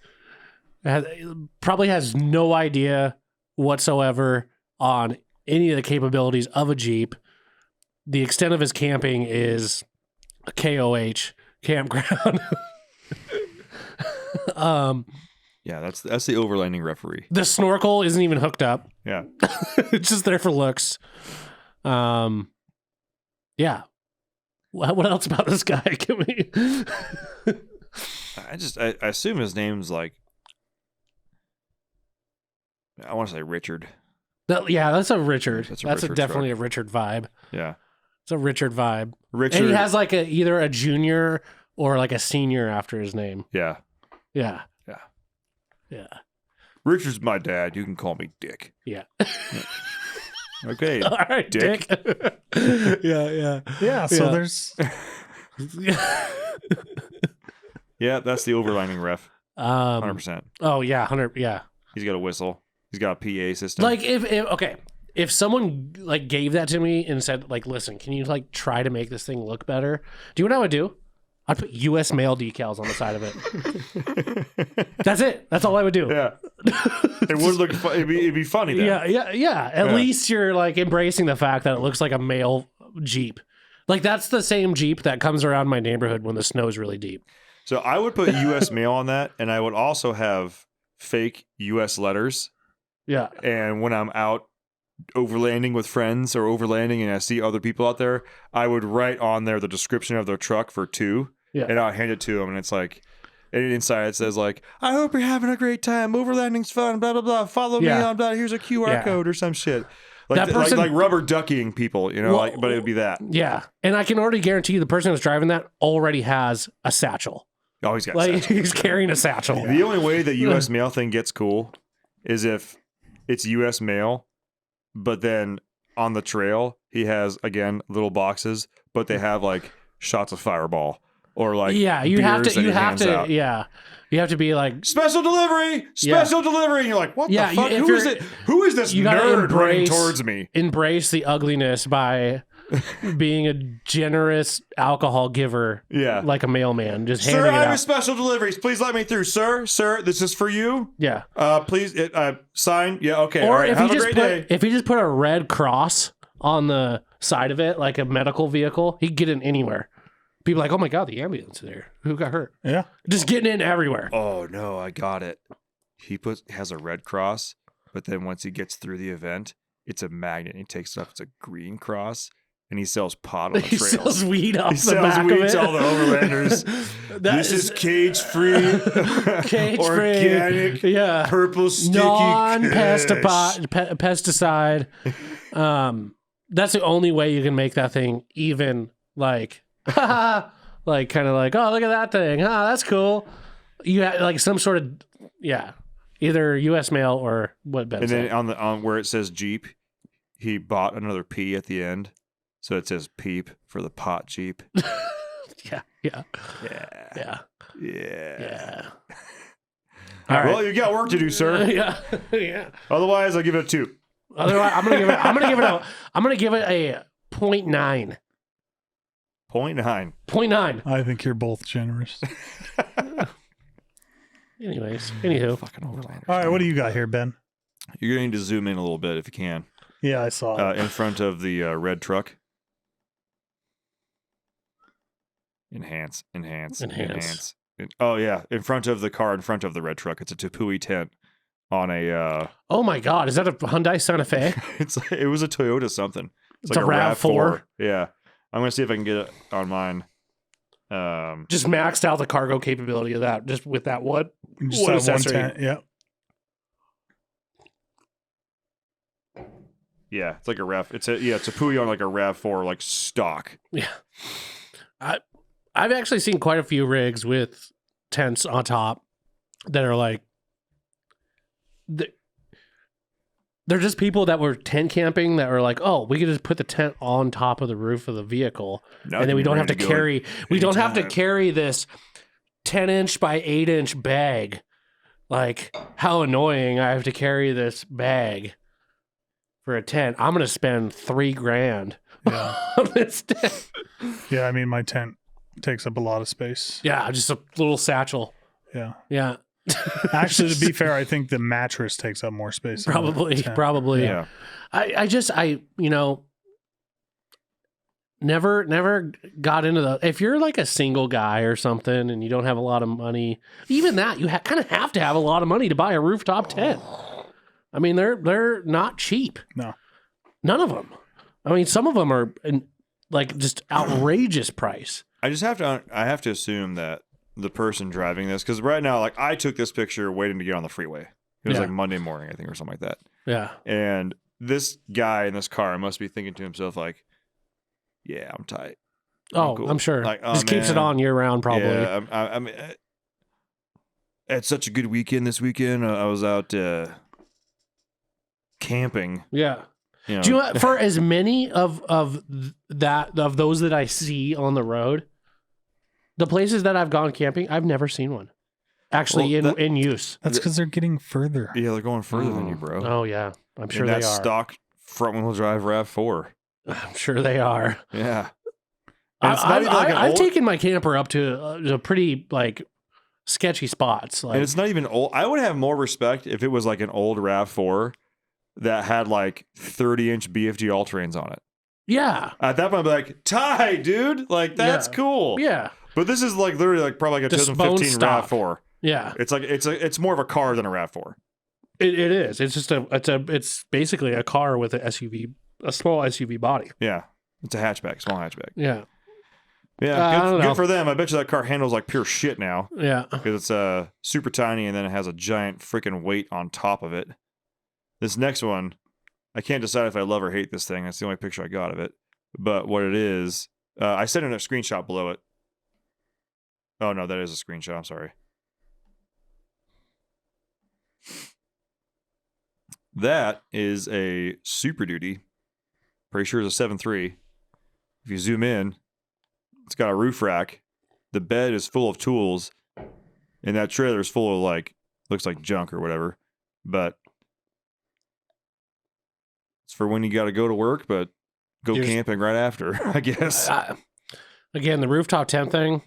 Probably has no idea whatsoever on any of the capabilities of a Jeep. The extent of his camping is a KOH, campground. Yeah, that's the overlanding referee. The snorkel isn't even hooked up. Yeah. It's just there for looks. Yeah. What else about this guy? Can we? I assume his name's like, I want to say Richard. That's a Richard. That's a That's Richard definitely truck. a Richard vibe. Yeah. It's a Richard vibe. Richard. And he has like either a junior or like a senior after his name. Yeah. Yeah. Yeah. Yeah. Richard's my dad. You can call me Dick. Yeah. Okay. All right, Dick. Yeah. Yeah, so Yeah. there's Yeah, that's the overlanding ref. 100%. Oh yeah, 100. Yeah. He's got a whistle. He's got a PA system. Like if someone like gave that to me and said like, listen, can you like try to make this thing look better? Do you know what I would do? I'd put U.S. mail decals on the side of it. That's it. That's all I would do. Yeah. It would look it'd be funny then. Yeah. At least you're like embracing the fact that it looks like a male Jeep. Like that's the same Jeep that comes around my neighborhood when the snow's really deep. So I would put U.S. mail on that, and I would also have fake U.S. letters. Yeah. And when I'm out overlanding with friends or overlanding and I see other people out there, I would write on there the description of their truck for two. Yeah. And I'll hand it to them, and it's like, and inside it says like, I hope you're having a great time. Overlanding's fun. Blah blah blah. Follow me on. Blah. Here's a QR code or some shit. Like That person- like rubber duckying people, you know. Well, like, but it would be that. Yeah. And I can already guarantee you the person who's driving that already has a satchel. Oh, he's got Like satchel. he's carrying a satchel. The only way the U.S. mail thing gets cool is if it's U.S. mail, but then on the trail he has again little boxes, but they have like shots of Fireball or like you have beers that he hands out. You have to be like Special delivery. And you're like, what Yeah, the fuck? if Who is you're- it? Who is this you gotta nerd running embrace- towards me? embrace the ugliness by being a generous alcohol giver. Yeah. Like a mailman, just Sir, handing it I have a out. special deliveries. Please let me through, sir. Sir, this is for you. Yeah. Please sign. Yeah, okay. Or all right. if Have he a just great day. if he just put a red cross on the side of it, like a medical vehicle, he'd get in anywhere. People are like, oh my God, the ambulance is there. Who got hurt? Yeah. Just getting in everywhere. Oh no, I got it. He has a red cross, but then once he gets through the event, it's a magnet. He takes it up. It's a green cross, and he sells pot on the He trails. sells weed off He the sells back weed of it. to all the overlanders. This is cage-free, organic, yeah, purple sticky pesticide. That's the only way you can make that thing even like, like kind of like, oh, look at that thing. That's cool. You have like some sort of, either U.S. mail or what Ben And said. then on where it says Jeep, he bought another P at the end, so it says Peep for the pot Jeep. Yeah. Yeah. All right. Well, you got work to do, sir. yeah. Otherwise, I'll give it a 2. Otherwise, I'm gonna give it a 0.9. 0.9. 0.9. I think you're both generous. Anywho. Fucking overlanders. All right, what do you got here, Ben? You're going to need to zoom in a little bit if you can. Yeah, I saw it. In front of the red truck. Enhance. Oh, yeah. In front of the car, in front of the red truck. It's a Tepui tent on a... Oh my God, is that a Hyundai Santa Fe? It was a Toyota something. It's a RAV4. Yeah. I'm going to see if I can get it on mine. Just maxed out the cargo capability of that, just with that one. Just What have one accessory? tent. Yeah. Yeah, it's like a RAV. It's a Tepui on like a RAV4 like stock. Yeah. I've actually seen quite a few rigs with tents on top that are like, they're just people that were tent camping that were like, oh, we could just put the tent on top of the roof of the vehicle, and then we don't have to carry. We don't have to carry this 10-inch by 8-inch bag. Like, how annoying! I have to carry this bag for a tent. I'm gonna spend $3,000 on this tent. Yeah, I mean, my tent takes up a lot of space. Yeah, just a little satchel. Yeah. Yeah. Actually, to be fair, I think the mattress takes up more space. than the tent. Probably. Yeah. I never got into the, if you're like a single guy or something and you don't have a lot of money, even that, you kind of have to have a lot of money to buy a rooftop tent. I mean, they're not cheap. No. None of them. I mean, some of them are like just outrageous price. I have to assume that the person driving this, because right now, like I took this picture waiting to get on the freeway. It was Yeah. like Monday morning, I think, or something like that. Yeah. And this guy in this car must be thinking to himself, like, "Yeah, I'm tight." Oh, cool. I'm sure. Like, oh, just keeps it man. on year round, probably. Yeah, I mean, it's such a good weekend this weekend. I was out camping. Yeah. You know, Do you know what, for as many of those that I see on the road, the places that I've gone camping, I've never seen one actually in use. That's because they're getting further. yeah, they're going further than you, bro. Oh yeah, I'm sure and they that are. stock front wheel drive RAV4. I'm sure they are. Yeah. And it's not even like an I've old- taken my camper up to pretty like sketchy spots. Like, And it's not even old. I would have more respect if it was like an old RAV4 that had like 30-inch BFG all-terrains on it. yeah, At that point, I'd be like, tight, dude. Like, that's Yeah. cool. yeah, But this is like literally like probably like a Just 2015 bone stock. RAV4. yeah. It's like it's more of a car than a RAV4. It is. It's just it's basically a car with a small SUV body. Yeah. It's a hatchback, small hatchback. Yeah, Yeah, I don't know. good for them. I bet you that car handles like pure shit now yeah. because it's super tiny and then it has a giant freaking weight on top of it. This next one, I can't decide if I love or hate this thing. That's the only picture I got of it. But what it is, I sent in a screenshot below it. Oh, no, that is a screenshot. I'm sorry. That is a Super Duty. Pretty sure it's a 7.3. If you zoom in, it's got a roof rack. The bed is full of tools. And that trailer is full of like, looks like junk or whatever. But it's for when you got to go to work, but go camping right after, I guess. Again, the rooftop tent thing.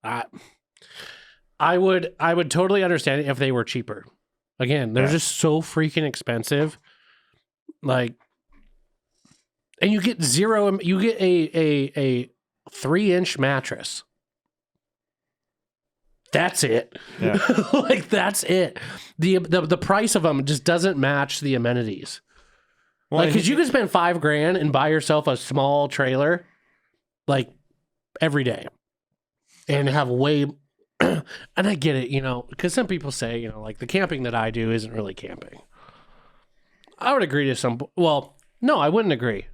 I would totally understand it if they were cheaper. Again, they're just so freaking expensive. Like, and you get a 3-inch mattress. That's it. Yeah. Like, that's it. The price of them just doesn't match the amenities. Well, Like, because you can spend $5,000 and buy yourself a small trailer, like, every day, and have way. And I get it, because some people say, like, the camping that I do isn't really camping. I would agree to some. Well, no, I wouldn't agree,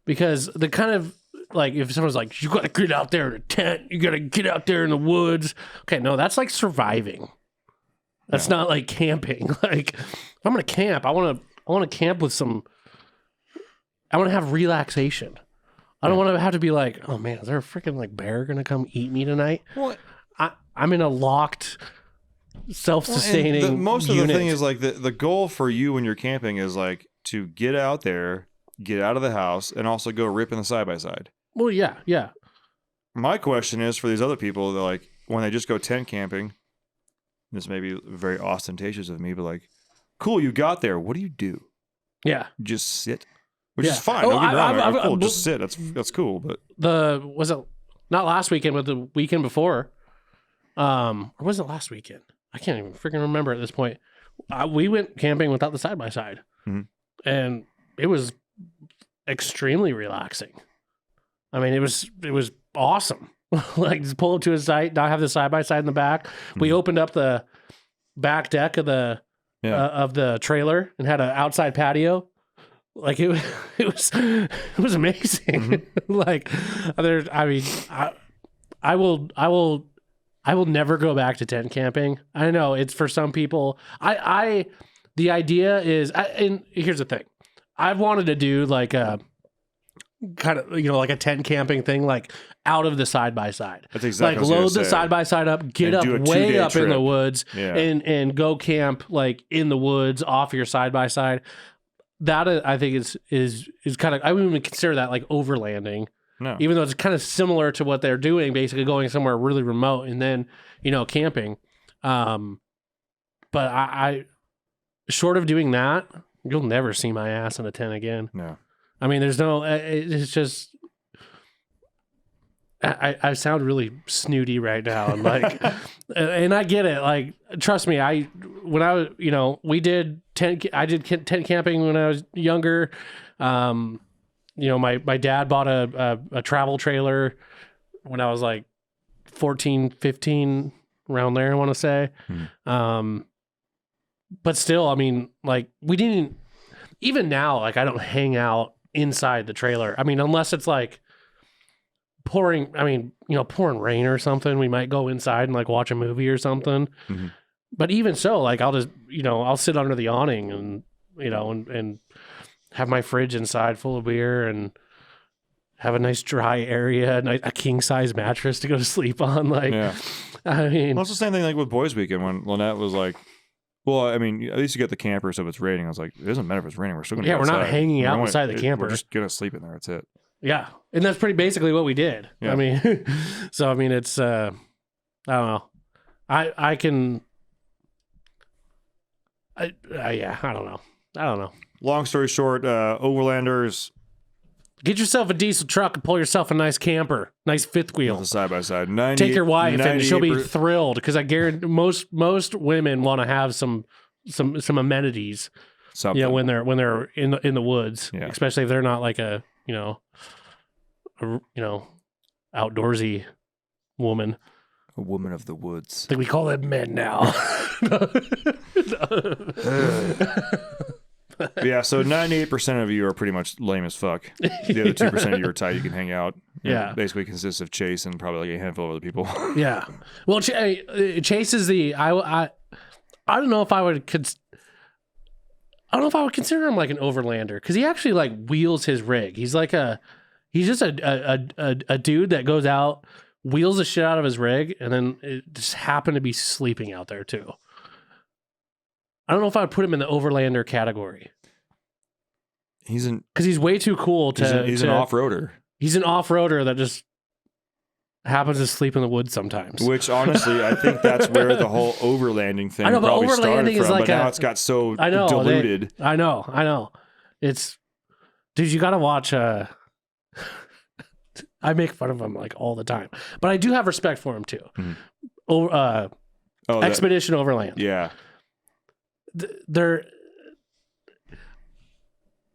because the kind of, like, if someone's like, you got to get out there in a tent, you got to get out there in the woods. Okay, no, that's like surviving. That's not like camping. Like, if I'm gonna camp, I want to camp with some. I want to have relaxation. I don't want to have to be like, oh man, is there a freaking like bear gonna come eat me tonight? What? I'm in a locked, self-sustaining. Most of the thing is like the goal for you when you're camping is like to get out there, get out of the house, and also go rip in the side by side. Well, yeah. My question is for these other people that like when they just go tent camping. This may be very ostentatious of me, but like, cool, you got there. What do you do? Yeah, just sit, which is fine. Cool, just sit. That's cool. But was it not last weekend, but the weekend before? Or was it last weekend? I can't even freaking remember at this point. We went camping without the side by side, and it was extremely relaxing. I mean, it was awesome. Like, just pull up to a site, not have the side by side in the back. We opened up the back deck of the trailer and had an outside patio. Like, it was amazing. Like, I will never go back to tent camping. I know it's for some people. The idea is, and here's the thing. I've wanted to do like a kind of, like a tent camping thing, like out of the side by side. That's exactly like load the side by side up, get up way up in the woods, and go camp like in the woods off your side by side. That I think is kind of, I wouldn't even consider that like overlanding. No. Even though it's kind of similar to what they're doing, basically going somewhere really remote and then, camping. But I short of doing that, you'll never see my ass in a tent again. No. I mean, it's just, I sound really snooty right now. And like, and I get it. Like, trust me, I did tent camping when I was younger. My dad bought a travel trailer when I was like 14, 15, around there, I want to say. But still, I mean, like, we didn't, even now, like, I don't hang out inside the trailer. I mean, unless it's like pouring rain or something, we might go inside and like watch a movie or something. But even so, like, I'll just, I'll sit under the awning and, and have my fridge inside full of beer and have a nice dry area, a king size mattress to go to sleep on. Like, I mean, well, it's the same thing like with Boys Weekend when Lynette was like, well, I mean, at least you get the camper, so if it's raining. I was like, it doesn't matter if it's raining. We're still going to we're not hanging out inside the camper. We're just going to sleep in there. That's it. Yeah. And that's pretty basically what we did. Yeah. I mean, it's, I don't know. I don't know. Long story short, overlanders, get yourself a diesel truck and pull yourself a nice camper, nice fifth wheel. Side by side. Take your wife and she'll be thrilled, because I guarantee most women want to have some amenities. Something. When they're in the woods, especially if they're not like a outdoorsy woman. A woman of the woods. I think we call them men now. Yeah, so 98% of you are pretty much lame as fuck. The other 2% of you are tight. You can hang out. Basically consists of Chase and probably like a handful of other people. Yeah. Well, Chase is I don't know if I would consider him like an overlander, because he actually like wheels his rig. He's just a dude that goes out, wheels the shit out of his rig, and then it just happened to be sleeping out there too. I don't know if I would put him in the overlander category. because he's way too cool to. He's an off-roader. He's an off-roader that just happens to sleep in the woods sometimes. Which honestly, I think that's where the whole overlanding thing probably started from. But now it's got so diluted. I know. It's, dude, you got to watch. I make fun of him like all the time, but I do have respect for him too. Expedition Overland. Yeah,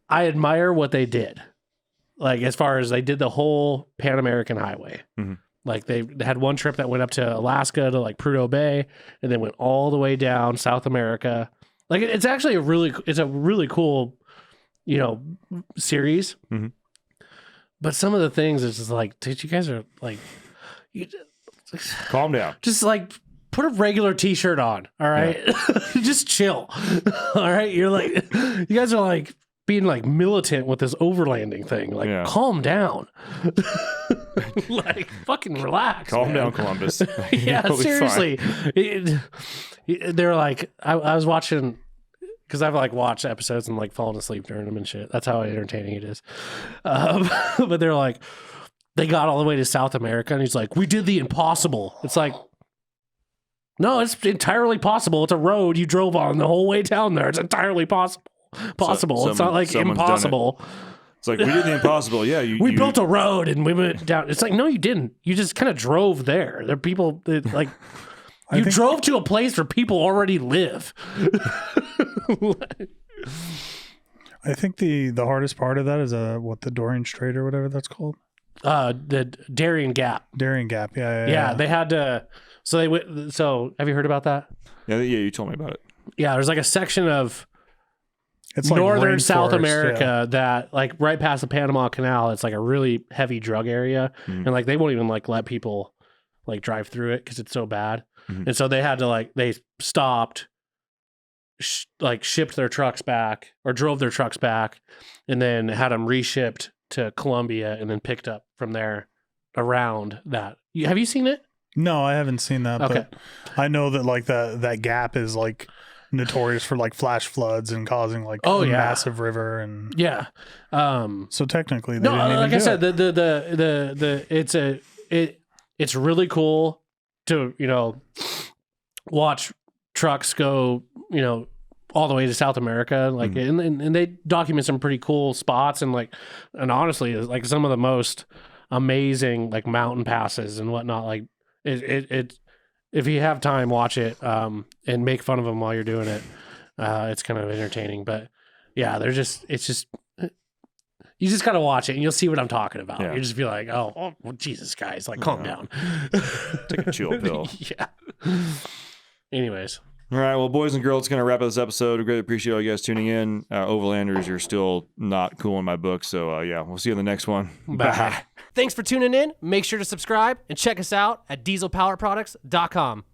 I admire what they did. Like as far as they did the whole Pan American Highway. Mm-hmm. Like they had one trip that went up to Alaska to like Prudhoe Bay, and then went all the way down South America. Like it's actually a really cool, series. Mm-hmm. But some of the things is just like, dude, you guys are like, calm down. Just like put a regular T-shirt on, all right? Yeah. Just chill, all right? You're like, you guys are like being like militant with this overlanding thing. Like, calm down. Like, fucking relax. Calm down, Columbus. Yeah, seriously. They're like, I was watching, because I've like watched episodes and like fallen asleep during them and shit. That's how entertaining it is. But they're like, they got all the way to South America, and he's like, we did the impossible. It's like, no, it's entirely possible. It's a road you drove on the whole way down there. It's entirely possible. It's not like impossible. It's like, we did the impossible. Yeah, we built a road and we went down. It's like, no, you didn't. You just kind of drove there. There are people that like you drove to a place where people already live. I think the hardest part of that is the Dorian Strait or whatever that's called. The Darien Gap. Darien Gap. Yeah. They had to. So they went. So have you heard about that? Yeah, you told me about it. Yeah, there's like a section of it's like northern South America that like right past the Panama Canal. It's like a really heavy drug area, and like they won't even like let people like drive through it because it's so bad. And so they had to they stopped, shipped their trucks back or drove their trucks back, and then had them reshipped to Colombia and then picked up from there around that. Have you seen it? No, I haven't seen that. Okay. But I know that like that gap is like notorious for like flash floods and causing like a massive river and so technically they didn't even like do I said, it. it's really cool to watch trucks go all the way to South America, like and they document some pretty cool spots and honestly like some of the most amazing like mountain passes and whatnot. Like it if you have time, watch it and make fun of them while you're doing it. It's kind of entertaining, but yeah, you just got to watch it and you'll see what I'm talking about. You just be like, oh well, Jesus, guys, like calm down. Take a chill pill. Yeah. Anyways. All right, well, boys and girls, it's going to wrap up this episode. I greatly appreciate all you guys tuning in. Overlanders, you're still not cool in my book, so we'll see you in the next one. Bye. Thanks for tuning in. Make sure to subscribe and check us out at dieselpowerproducts.com.